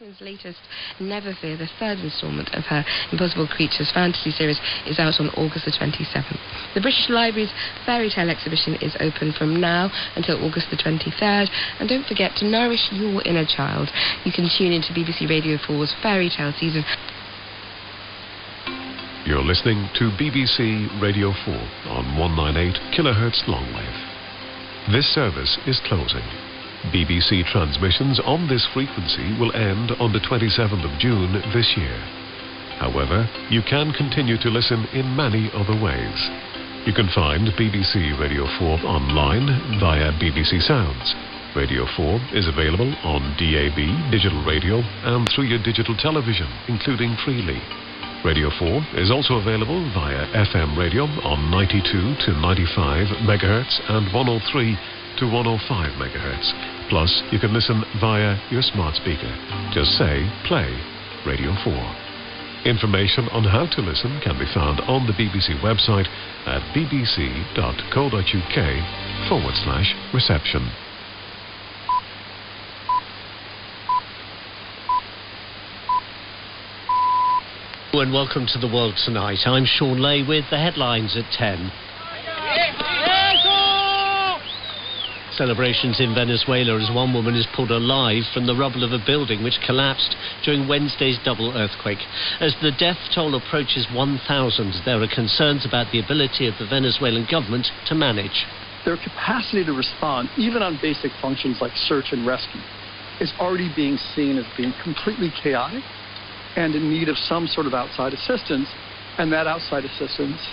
Catherine's latest Never Fear, the third instalment of her Impossible Creatures fantasy series, is out on August the 27th. The British Library's fairy tale exhibition is open from now until August the 23rd, and don't forget to nourish your inner child. You can tune into BBC Radio 4's fairy tale season. You're listening to BBC Radio 4 on 198 kHz longwave. This service is closing. BBC transmissions on this frequency will end on the 27th of June this year. However, you can continue to listen in many other ways. You can find BBC Radio 4 online via BBC Sounds. Radio 4 is available on DAB, digital radio, and through your digital television, including Freely. Radio 4 is also available via FM radio on 92 to 95 MHz and 103 to 105 MHz. Plus, you can listen via your smart speaker. Just say, play Radio 4. Information on how to listen can be found on the BBC website at bbc.co.uk/reception. And welcome to The World Tonight. I'm Sean Lay with the headlines at 10. Celebrations in Venezuela as one woman is pulled alive from the rubble of a building which collapsed during Wednesday's double earthquake. As the death toll approaches 1,000, there are concerns about the ability of the Venezuelan government to manage. Their capacity to respond, even on basic functions like search and rescue, is already being seen as being completely chaotic and in need of some sort of outside assistance. And that outside assistance,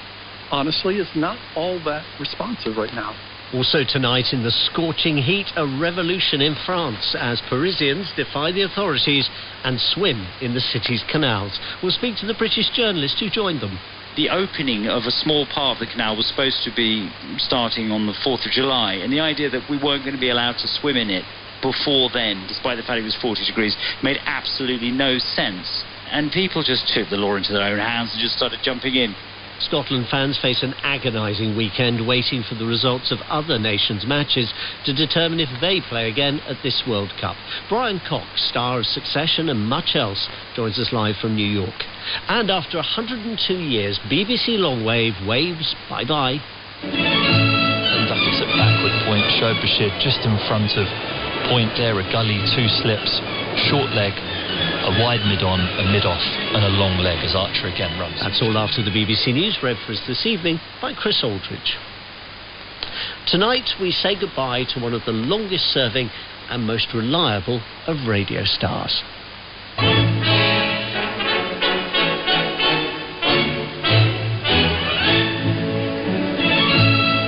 honestly, is not all that responsive right now. Also tonight, in the scorching heat, a revolution in France as Parisians defy the authorities and swim in the city's canals. We'll speak to the British journalist who joined them. The opening of a small part of the canal was supposed to be starting on the 4th of July, and the idea that we weren't going to be allowed to swim in it before then, despite the fact it was 40 degrees, made absolutely no sense. And people just took the law into their own hands and just started jumping in. Scotland fans face an agonising weekend waiting for the results of other nations' matches to determine if they play again at this World Cup. Brian Cox, star of Succession and much else, joins us live from New York. And after 102 years, BBC Longwave waves bye-bye. Conductors at backward point, showed Bashir just in front of point there, a gully, two slips, short leg, a wide mid-on, a mid-off and a long leg as Archer again runs. That's all after the BBC News, read for us this evening by Chris Aldridge. Tonight we say goodbye to one of the longest serving and most reliable of radio stars.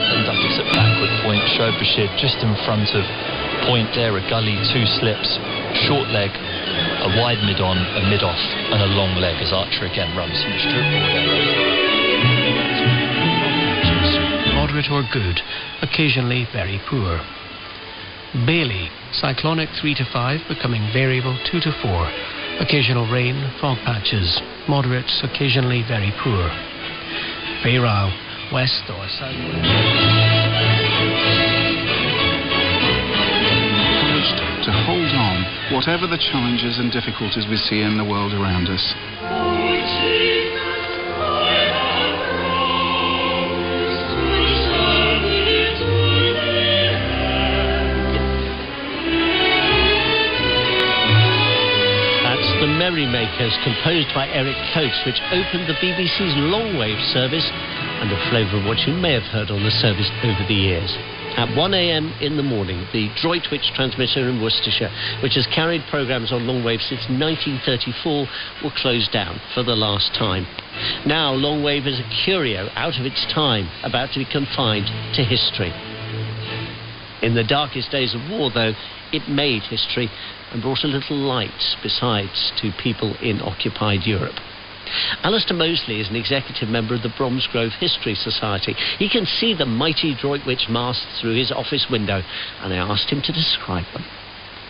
Conductors at backward point, showed Bashir just in front of point there, a gully, two slips, short leg, a wide mid-on, a mid-off and a long leg as Archer again runs from the strip. Moderate or good, occasionally very poor. Bailey, cyclonic 3 to 5, becoming variable 2 to 4. Occasional rain, fog patches, moderates, occasionally very poor. Fayral, west or south. To hold on, whatever the challenges and difficulties we see in the world around us. That's The Merrymakers, composed by Eric Coates, which opened the BBC's Longwave service and a flavour of what you may have heard on the service over the years. At 1 a.m. in the morning, the Droitwich transmitter in Worcestershire, which has carried programmes on Longwave since 1934, will close down for the last time. Now, Longwave is a curio out of its time, about to be confined to history. In the darkest days of war, though, it made history and brought a little light, besides, to people in occupied Europe. Alistair Mosley is an executive member of the Bromsgrove History Society. He can see the mighty Droitwich masts through his office window, and I asked him to describe them.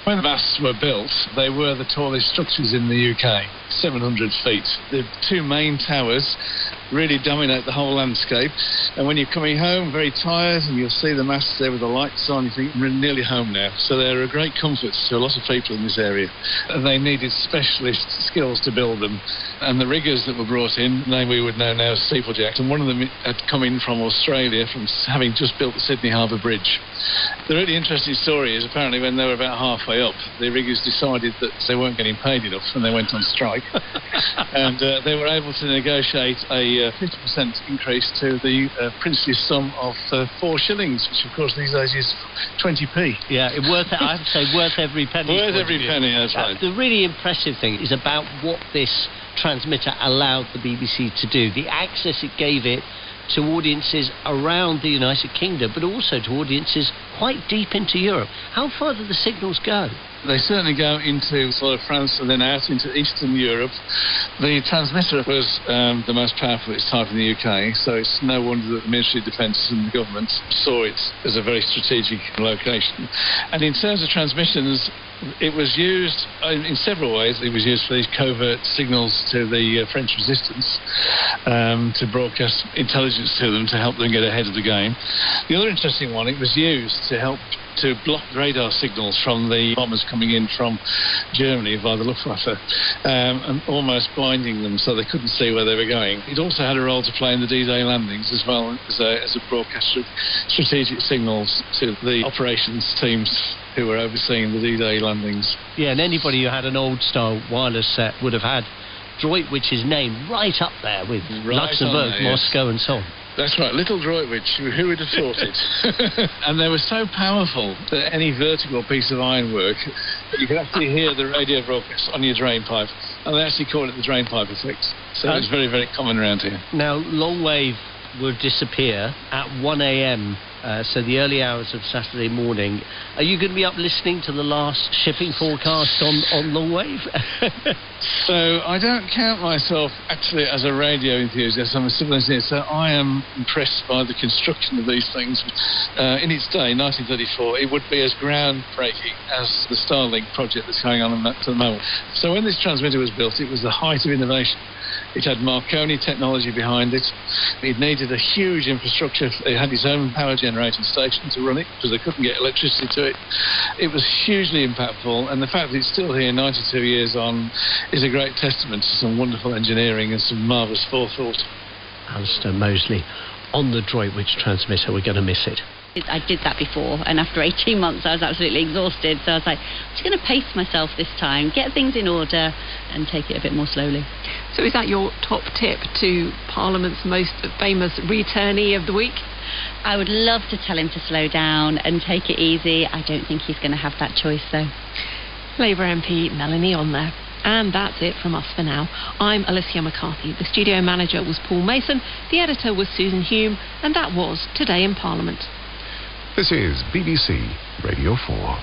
When the masts were built, they were the tallest structures in the UK, 700 feet. The two main towers really dominate the whole landscape. And when you're coming home very tired and you'll see the masts there with the lights on, you think, we're nearly home now. So they're a great comfort to a lot of people in this area. And they needed specialist skills to build them. And the riggers that were brought in, name we would know now as steeplejacks, and one of them had come in from Australia from having just built the Sydney Harbour Bridge. The really interesting story is apparently when they were about halfway up, the riggers decided that they weren't getting paid enough and they went on strike. And they were able to negotiate a 50% increase to the princely sum of 4 shillings, which of course these days is 20p. Yeah, I have to say worth every penny. Worth every penny, that's right. The really impressive thing is about what this transmitter allowed the BBC to do, the access it gave it to audiences around the United Kingdom, but also to audiences quite deep into Europe. How far do the signals go? They certainly go into sort of France and then out into Eastern Europe. The transmitter was the most powerful of its type in the UK, so it's no wonder that the Ministry of Defence and the government saw it as a very strategic location. And in terms of transmissions, it was used in several ways. It was used for these covert signals to the French resistance, to broadcast intelligence to them to help them get ahead of the game. The other interesting one, it was used to help to block radar signals from the bombers coming in from Germany via the Luftwaffe, and almost blinding them so they couldn't see where they were going. It also had a role to play in the D-Day landings as well as a broadcast of strategic signals to the operations teams who were overseeing the D-Day landings. Yeah, and anybody who had an old-style wireless set would have had Droitwich's name right up there with Luxembourg, there, Moscow, and so on. That's right, little Droitwich, who would have thought it? And they were so powerful that any vertical piece of ironwork, you could actually hear the radio broadcast on your drain pipe, and they actually call it the drain pipe effect. So it's very, very common around here. Now, long wave will disappear at 1 a.m., so the early hours of Saturday morning. Are you going to be up listening to the last shipping forecast on long wave? So I don't count myself actually as a radio enthusiast. I'm a civil engineer, so I am impressed by the construction of these things. In its day, 1934, it would be as groundbreaking as the Starlink project that's going on at the moment. So when this transmitter was built, it was the height of innovation. It had Marconi technology behind it. It needed a huge infrastructure. It had its own power generating station to run it because they couldn't get electricity to it. It was hugely impactful, and the fact that it's still here 92 years on is a great testament to some wonderful engineering and some marvellous forethought. Alistair Mosley on the Droitwich transmitter. We're going to miss it. I did that before, and after 18 months I was absolutely exhausted, so I was like, I'm just going to pace myself this time, get things in order and take it a bit more slowly. So is that your top tip to Parliament's most famous returnee of the week? I would love to tell him to slow down and take it easy. I don't think he's going to have that choice though. Labour MP Melanie on there. And that's it from us for now. I'm Alicia McCarthy. The studio manager was Paul Mason, the editor was Susan Hume, and that was Today in Parliament. This is BBC Radio 4.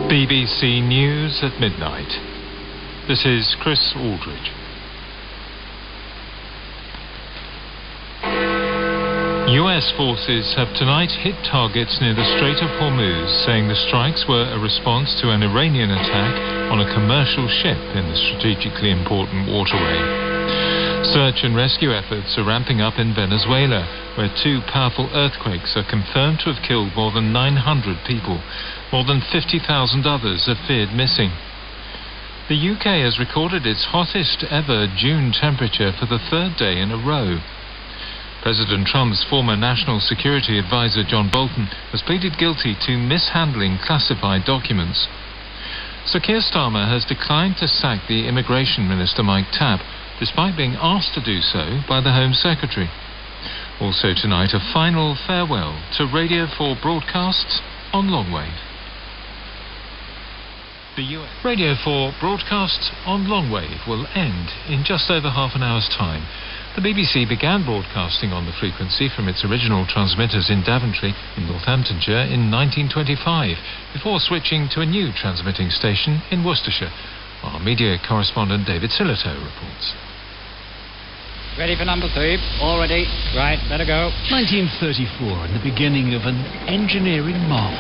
BBC News at midnight. This is Chris Aldridge. US forces have tonight hit targets near the Strait of Hormuz, saying the strikes were a response to an Iranian attack on a commercial ship in the strategically important waterway. Search and rescue efforts are ramping up in Venezuela, where 2 powerful earthquakes are confirmed to have killed more than 900 people. More than 50,000 others are feared missing. The UK has recorded its hottest ever June temperature for the 3rd day in a row. President Trump's former National Security Advisor John Bolton has pleaded guilty to mishandling classified documents. Sir Keir Starmer has declined to sack the Immigration Minister Mike Tapp, despite being asked to do so by the Home Secretary. Also tonight, a final farewell to Radio 4 broadcasts on longwave. The Radio 4 broadcasts on longwave will end in just over half an hour's time. The BBC began broadcasting on the frequency from its original transmitters in Daventry in Northamptonshire in 1925, before switching to a new transmitting station in Worcestershire. Our media correspondent David Sillitoe reports. Ready for number 3. All ready. Right, better go. 1934, and the beginning of an engineering marvel.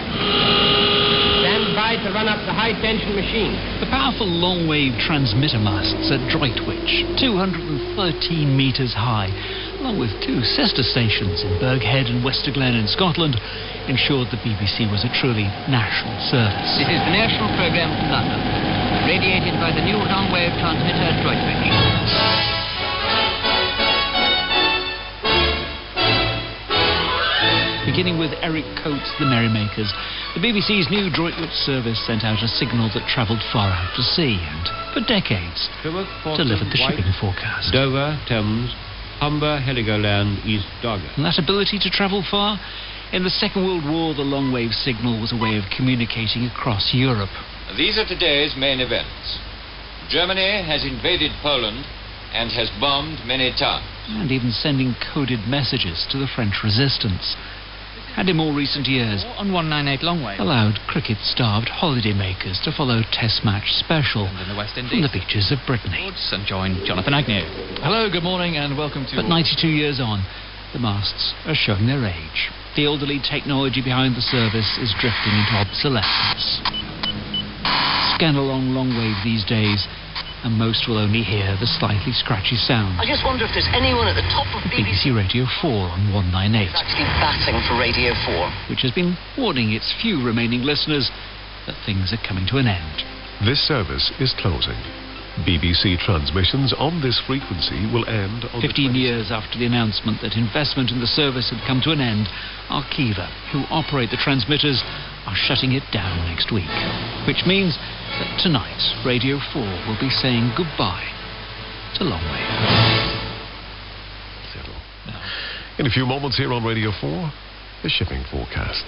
Stand by to run up the high-tension machine. The powerful long-wave transmitter masts at Droitwich, 213 metres high, along with 2 sister stations in Berghead and Westerglen in Scotland, ensured the BBC was a truly national service. This is the national programme from London, radiated by the new long-wave transmitter at Droitwich. Beginning with Eric Coates' The Merrymakers, the BBC's new Droitwich service sent out a signal that travelled far out to sea and, for decades, delivered the shipping forecast. Dover, Thames, Humber, Heligoland, East Dogger. And that ability to travel far? In the Second World War, the long-wave signal was a way of communicating across Europe. These are today's main events. Germany has invaded Poland and has bombed many towns. And even sending coded messages to the French resistance. And in more recent years, on 198 Longwave, allowed cricket-starved holidaymakers to follow Test Match Special in the West Indies from the beaches of Brittany. And join Jonathan Agnew. Hello, good morning and welcome to... But 92 years on, the masts are showing their age. The elderly technology behind the service is drifting into obsolescence. Scan along Longwave these days, and most will only hear the slightly scratchy sound. I just wonder if there's anyone at the top of BBC Radio 4 on 198. Actually batting for Radio 4. Which has been warning its few remaining listeners that things are coming to an end. This service is closing. BBC transmissions on this frequency will end on 15 years after the announcement that investment in the service had come to an end, Arqiva, who operate the transmitters, are shutting it down next week. Which means that tonight, Radio 4 will be saying goodbye to Longwave. In a few moments here on Radio 4, the shipping forecast.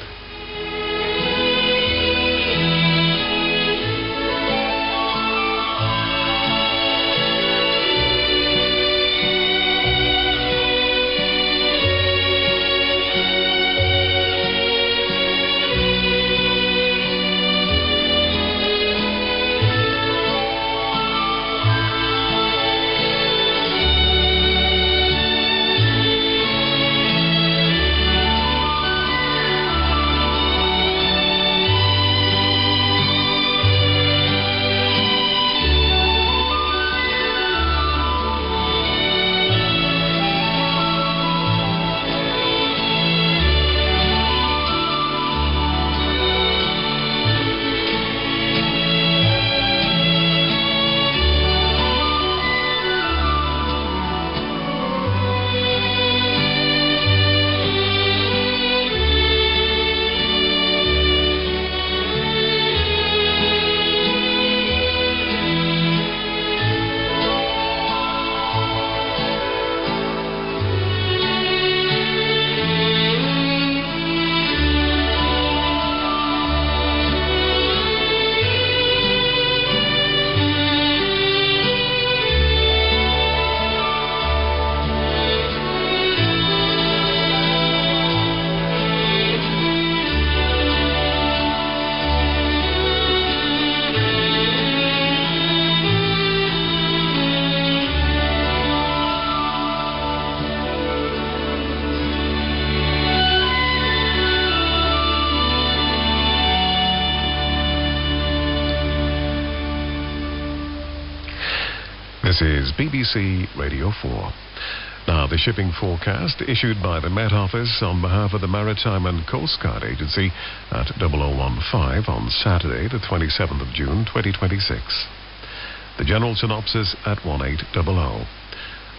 This is BBC Radio 4. Now, the shipping forecast issued by the Met Office on behalf of the Maritime and Coast Guard Agency at 0015 on Saturday, the 27th of June, 2026. The general synopsis at 1800.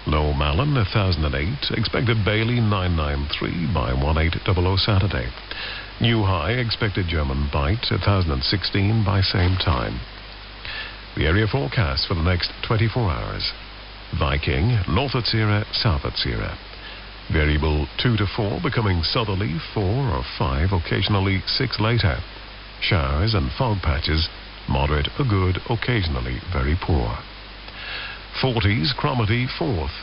Low Malin, 1008. Expected Bailey, 993 by 1800 Saturday. New High, expected German Bight, 1016 by same time. The area forecast for the next 24 hours. Viking, north at Sierra, south at Sierra. Variable 2 to 4, becoming southerly 4 or 5, occasionally 6 later. Showers and fog patches, moderate or good, occasionally very poor. 40s, Cromarty 4th.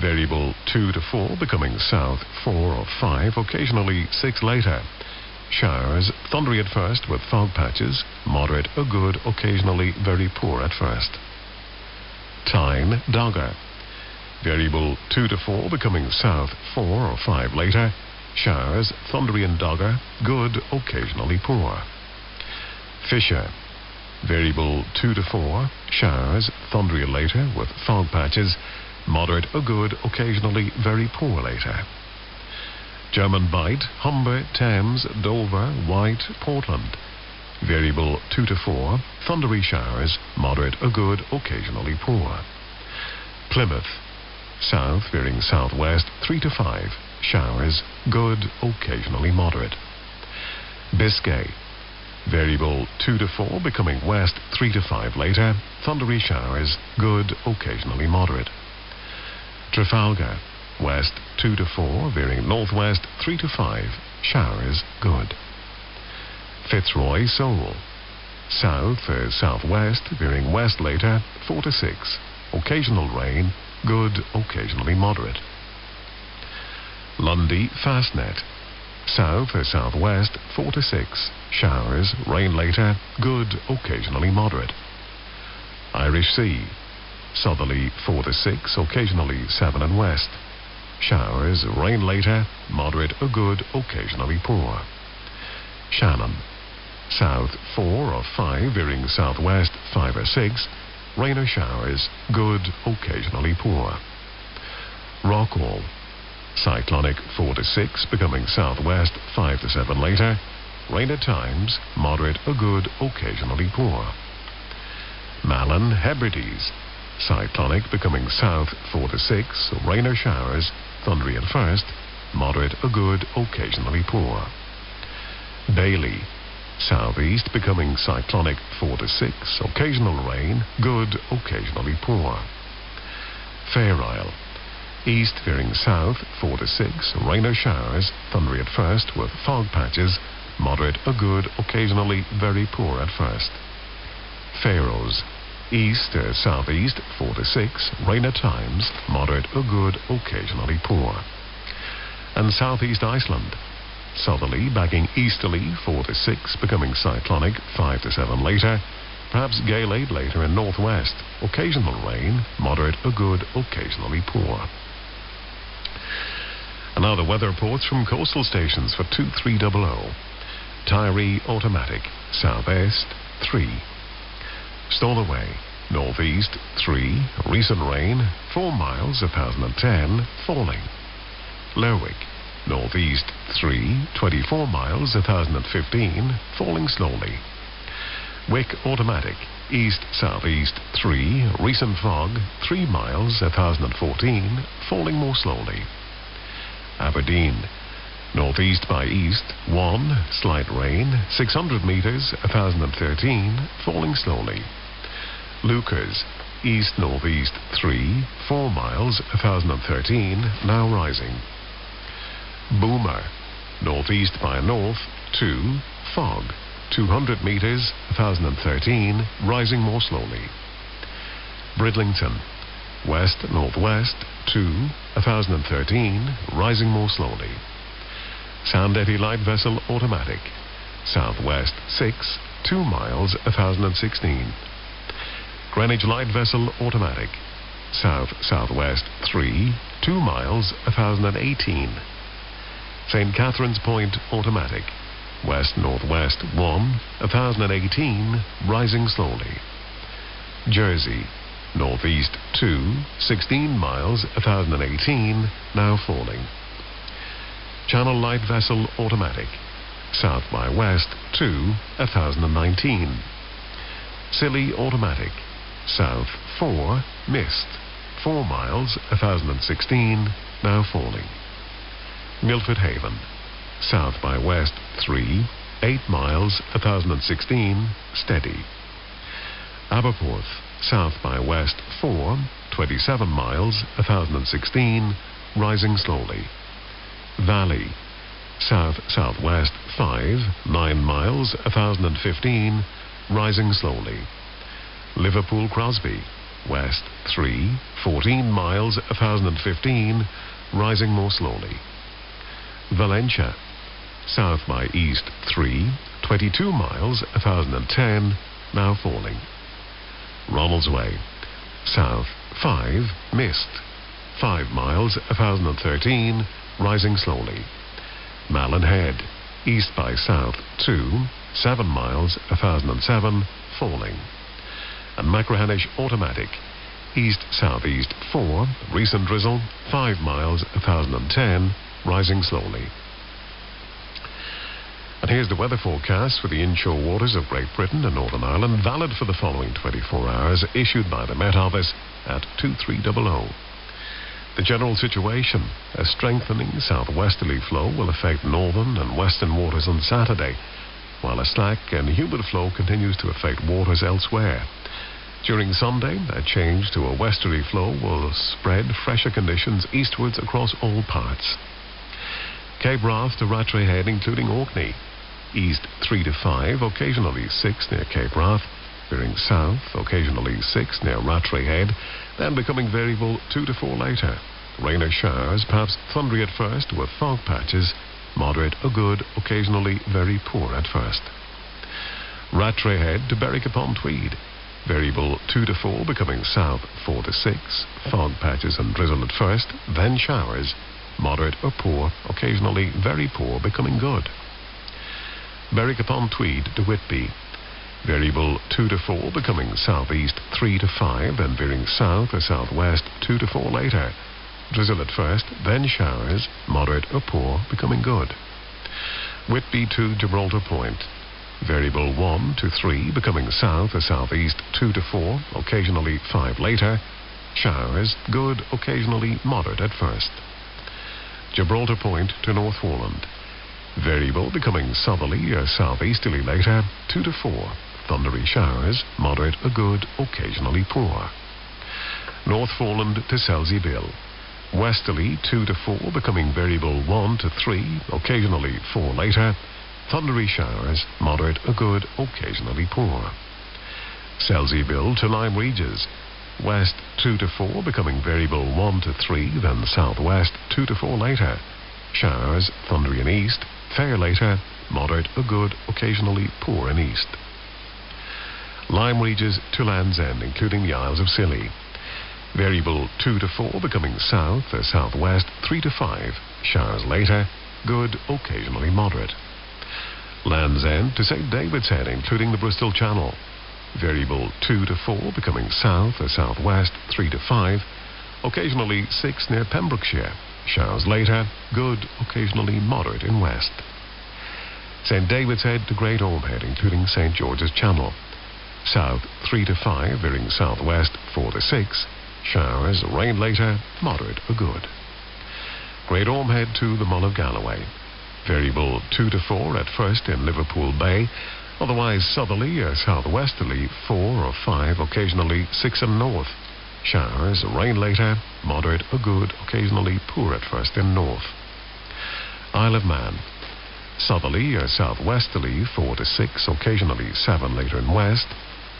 Variable 2 to 4, becoming south 4 or 5, occasionally 6 later. showers, thundery at first with fog patches, moderate or good, occasionally very poor at first. Tyne, Dogger. Variable 2 to 4, becoming south 4 or 5 later. Showers, thundery in Dogger, good, occasionally poor. Fisher. Variable 2 to 4, showers, thundery later with fog patches, moderate or good, occasionally very poor later. German Bight, Humber, Thames, Dover, White, Portland. Variable 2 to 4, thundery showers, moderate or good, occasionally poor. Plymouth. South, veering southwest 3 to 5, showers, good, occasionally moderate. Biscay. Variable 2 to 4, becoming west 3 to 5 later, thundery showers, good, occasionally moderate. Trafalgar. West 2 to 4, veering northwest 3 to 5, showers, good. Fitzroy, Seoul. South or southwest, veering west later 4 to 6, occasional rain, good, occasionally moderate. Lundy, Fastnet. South or southwest 4 to 6, showers, rain later, good, occasionally moderate. Irish Sea. Southerly 4 to 6, occasionally 7 and west. Showers, rain later, moderate or good, occasionally poor. Shannon. South 4 or 5, veering southwest 5 or 6, rain or showers, good, occasionally poor. Rockall. Cyclonic 4 to 6, becoming southwest 5 to 7 later, rain at times, moderate or good, occasionally poor. Malin, Hebrides. Cyclonic becoming south 4 to 6, rain or showers, thundery at first, moderate or good, occasionally poor. Bailey. Southeast becoming cyclonic 4 to 6, occasional rain, good, occasionally poor. Fair Isle. East veering south 4 to 6, rain or showers, thundery at first with fog patches, moderate or good, occasionally very poor at first. Faroes. East or southeast 4 to 6, rain at times, moderate or good, occasionally poor. And southeast Iceland. Southerly backing easterly 4 to 6, becoming cyclonic 5 to 7 later, perhaps gale 8 later in northwest, occasional rain, moderate or good, occasionally poor. And now the weather reports from coastal stations for 2300. Tyree automatic, southeast 3. Stornoway, northeast 3, recent rain 4 miles 1010, falling. Lerwick, northeast 3, 24 miles 1015, falling slowly. Wick automatic, east-southeast 3, recent fog 3 miles 1014, falling more slowly. Aberdeen, northeast by east 1, slight rain 600 meters 1013, falling slowly. Lucas, east-northeast 3, 4 miles 1013, now rising. Boomer, northeast by north 2, fog 200 meters 1013, rising more slowly. Bridlington, west-northwest 2, 1013, rising more slowly. Sandetti light vessel automatic, southwest 6, 2 miles 1016. Greenwich light vessel automatic, south-southwest 3, 2 miles 1018. St. Catherine's Point automatic, west-northwest 1, 1018, rising slowly. Jersey, northeast 2, 16 miles 1018, now falling. Channel light vessel automatic, south by west 2, 1019. Scilly automatic, south 4, mist, 4 miles 1016, now falling. Milford Haven, south by west 3, 8 miles 1016, steady. Aberporth, south by west 4, 27 miles 1016, rising slowly. Valley, south-southwest 5, 9 miles 1015, rising slowly. Liverpool Crosby, west 3, 14 miles 1015, rising more slowly. Valentia, South by east 3, 22 miles, 1010, now falling. Ronald's Way, south 5, mist, 5 miles, 1013, rising slowly. Malin Head, east by south 2, 7 miles, 1007, falling. And Machrihanish Automatic, east-southeast 4, recent drizzle, 5 miles, 1010, rising slowly. And here's the weather forecast for the inshore waters of Great Britain and Northern Ireland, valid for the following 24 hours, issued by the Met Office at 2300. The general situation: a strengthening southwesterly flow will affect northern and western waters on Saturday, while a slack and humid flow continues to affect waters elsewhere. During Sunday, a change to a westerly flow will spread fresher conditions eastwards across all parts. Cape Wrath to Rattray Head, including Orkney, east 3 to 5, occasionally 6 near Cape Wrath, veering south, occasionally 6 near Rattray Head, then becoming variable 2 to 4 later. Rain or showers, perhaps thundery at first, with fog patches, moderate or good, occasionally very poor at first. Rattray Head to Berwick upon Tweed, variable 2 to 4, becoming south 4 to 6, fog patches and drizzle at first, then showers, moderate or poor, occasionally very poor, becoming good. Berwick upon Tweed to Whitby, variable 2 to 4, becoming southeast 3 to 5, then veering south or southwest 2 to 4 later. Drizzle at first, then showers, moderate or poor, becoming good. Whitby to Gibraltar Point, variable 1 to 3, becoming south or southeast 2 to 4, occasionally 5 later. Showers, good, occasionally moderate at first. Gibraltar Point to North Foreland, variable, becoming southerly or southeasterly later, 2 to 4. Thundery showers, moderate or good, occasionally poor. North Foreland to Selsey Bill, westerly 2 to 4, becoming variable 1 to 3, occasionally 4 later. Thundery showers, moderate or good, occasionally poor. Selsey Bill to Lyme Regis, west 2 to 4, becoming variable 1 to 3, then southwest 2 to 4 later. Showers, thundery in east, fair later, moderate or good, occasionally poor in east. Lyme Regis to Land's End, including the Isles of Scilly, variable 2 to 4, becoming south or southwest 3 to 5. Showers later, good, occasionally moderate. Land's End to St. David's Head, including the Bristol Channel, variable 2 to 4, becoming south or southwest 3 to 5, occasionally 6 near Pembrokeshire. Showers later, good, occasionally moderate in west. St. David's Head to Great Orme Head, including St. George's Channel, south 3 to 5, veering southwest 4 to 6. Showers, rain later, moderate or good. Great Orme Head to the Mull of Galloway, variable 2 to 4 at first in Liverpool Bay, otherwise southerly or southwesterly 4 or 5, occasionally 6 in north. Showers, rain later, moderate or good, occasionally poor at first in north. Isle of Man, southerly or southwesterly 4 to 6, occasionally 7 later in west.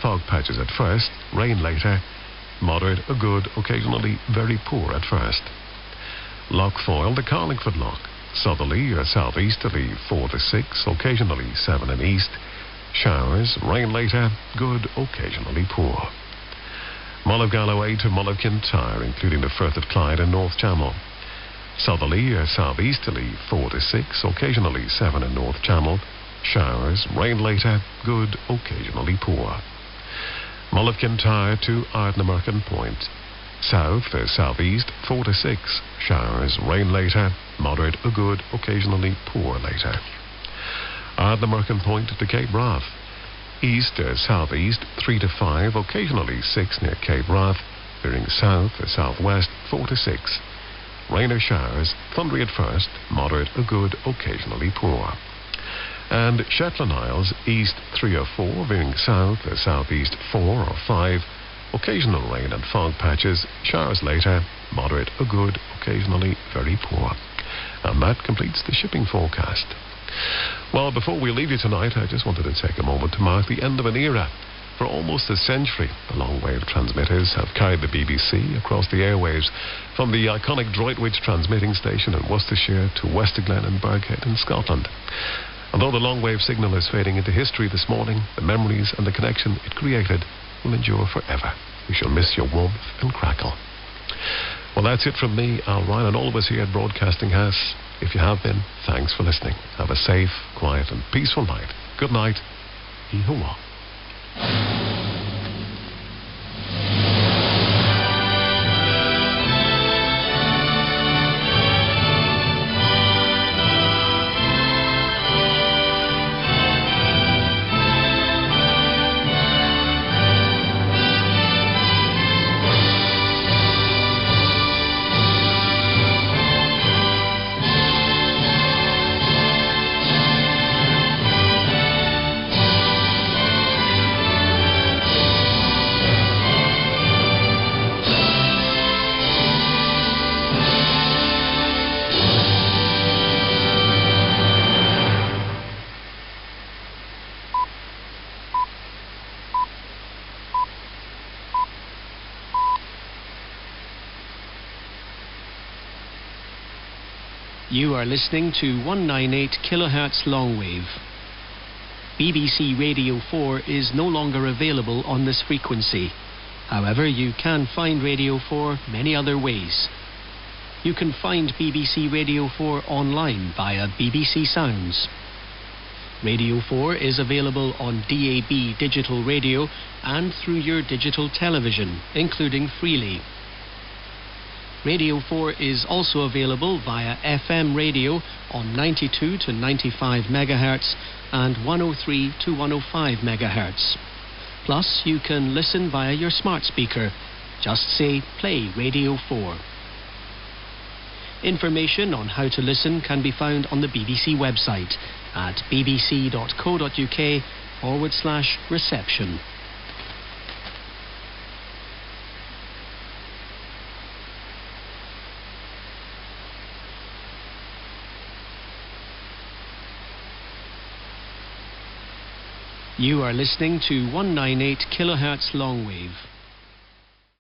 Fog patches at first, rain later, moderate or good, occasionally very poor at first. Loch Foyle to Carlingford Loch, southerly or southeasterly 4 to 6, occasionally 7 in east. Showers, rain later, good, occasionally poor. Mull of Galloway to Mull of Kintyre, including the Firth of Clyde and North Channel, southerly or southeasterly 4 to 6, occasionally 7 in North Channel. Showers, rain later, good, occasionally poor. Mull of Kintyre to Ardnamurchan Point, south or southeast 4 to 6. Showers, rain later, moderate or good, occasionally poor later. Ardnamurchan Point to Cape Wrath, east or southeast 3 to 5, occasionally 6 near Cape Wrath, veering south or southwest 4 to 6. Rain or showers, thundery at first, moderate or good, occasionally poor. And Shetland Isles, east 3 or 4, veering south or southeast 4 or 5, occasional rain and fog patches, showers later, moderate or good, occasionally very poor. And that completes the shipping forecast. Well, before we leave you tonight, I just wanted to take a moment to mark the end of an era for For almost a century, the long-wave transmitters have carried the BBC across the airwaves from the iconic Droitwich transmitting station in Worcestershire to Westerglen and Birkhead in Scotland. Although the long-wave signal is fading into history this morning, the memories and the connection it created will endure forever. We shall miss your warmth and crackle. Well, that's it from me, Al Ryan, and all of us here at Broadcasting House. If you have been, thanks for listening. Have a safe, quiet and peaceful night. Good night. Ihuwa. You are listening to 198 kHz longwave. BBC Radio 4 is no longer available on this frequency. However, you can find Radio 4 many other ways. You can find BBC Radio 4 online via BBC Sounds. Radio 4 is available on DAB digital radio and through your digital television, including Freely. Radio 4 is also available via FM radio on 92 to 95 MHz and 103 to 105 MHz. Plus, you can listen via your smart speaker. Just say, play Radio 4. Information on how to listen can be found on the BBC website at bbc.co.uk/reception. You are listening to 198 kHz longwave.